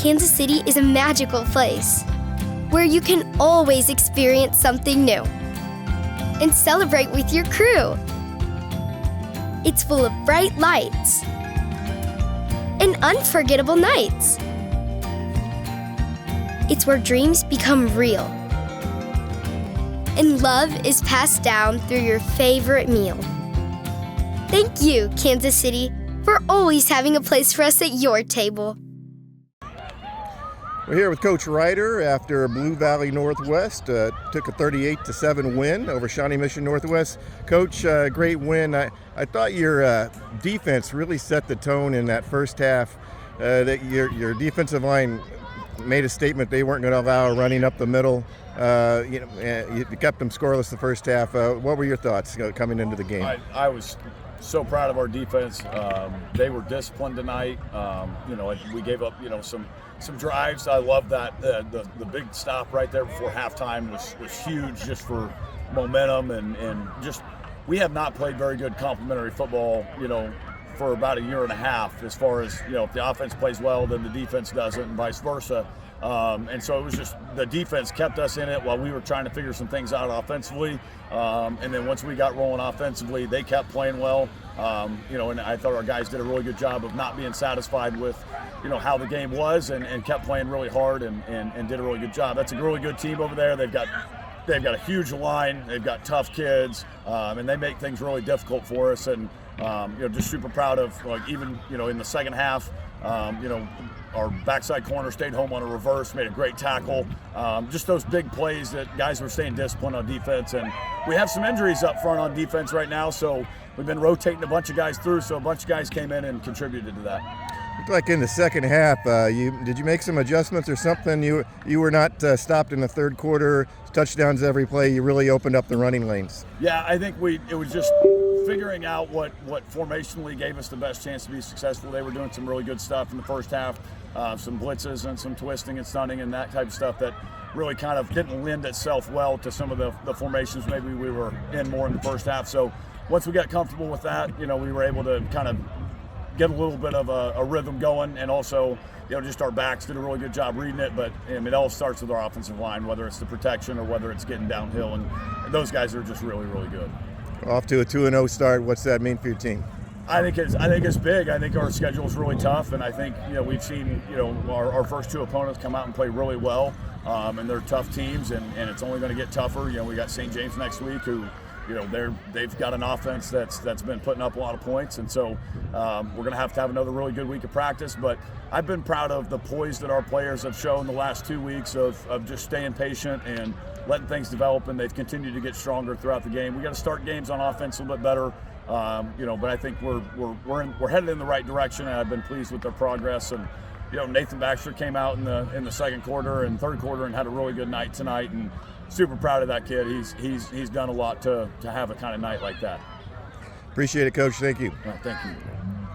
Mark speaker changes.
Speaker 1: Kansas City is a magical place where you can always experience something new and celebrate with your crew. It's full of bright lights and unforgettable nights. It's where dreams become real and love is passed down through your favorite meal. Thank you, Kansas City, for always having a place for us at your table.
Speaker 2: We're here with Coach Rider after Blue Valley Northwest took a 38-7 win over Shawnee Mission Northwest. Coach, great win. I thought your defense really set the tone in that first half. That your defensive line made a statement they weren't going to allow running up the middle. You kept them scoreless the first half. What were your thoughts coming into the game?
Speaker 3: I was so proud of our defense. They were disciplined tonight. We gave up some drives. I love that the big stop right there before halftime was huge, just for momentum and just we have not played very good complementary football for about a year and a half, as far as if the offense plays well then the defense doesn't and vice versa. And so it was just the defense kept us in it while we were trying to figure some things out offensively. And then once we got rolling offensively, they kept playing well. And I thought our guys did a really good job of not being satisfied with, how the game was and kept playing really hard and did a really good job. That's a really good team over there. They've got a huge line. They've got tough kids, and they make things really difficult for us. And just super proud of even in the second half. Our backside corner stayed home on a reverse, made a great tackle. Just those big plays that guys were staying disciplined on defense. And we have some injuries up front on defense right now, so we've been rotating a bunch of guys through, so a bunch of guys came in and contributed to that.
Speaker 2: Looked like in the second half, did you make some adjustments or something? You were not stopped in the third quarter, touchdowns every play. You really opened up the running lanes.
Speaker 3: Yeah, I think it was just figuring out what formationally gave us the best chance to be successful. They were doing some really good stuff in the first half, some blitzes and some twisting and stunning and that type of stuff that really kind of didn't lend itself well to some of the formations maybe we were in more in the first half. So once we got comfortable with that, we were able to kind of get a little bit of a rhythm going, and also just our backs did a really good job reading it. But it all starts with our offensive line, whether it's the protection or whether it's getting downhill, and those guys are just really, really good.
Speaker 2: Off to a 2-0 start. What's that mean for your team?
Speaker 3: I think it's big. I think our schedule is really tough, and I think we've seen our first two opponents come out and play really well, and they're tough teams, and it's only going to get tougher. We got St. James next week, who they've got an offense that's been putting up a lot of points, and so we're going to have another really good week of practice. But I've been proud of the poise that our players have shown the last 2 weeks of just staying patient and letting things develop, and they've continued to get stronger throughout the game. We got to start games on offense a little bit better, but I think we're headed in the right direction, and I've been pleased with their progress. And Nathan Baxter came out in the second quarter and third quarter and had a really good night tonight, and super proud of that kid. He's done a lot to have a kind of night like that.
Speaker 2: Appreciate it, Coach. Thank you.
Speaker 3: Thank you.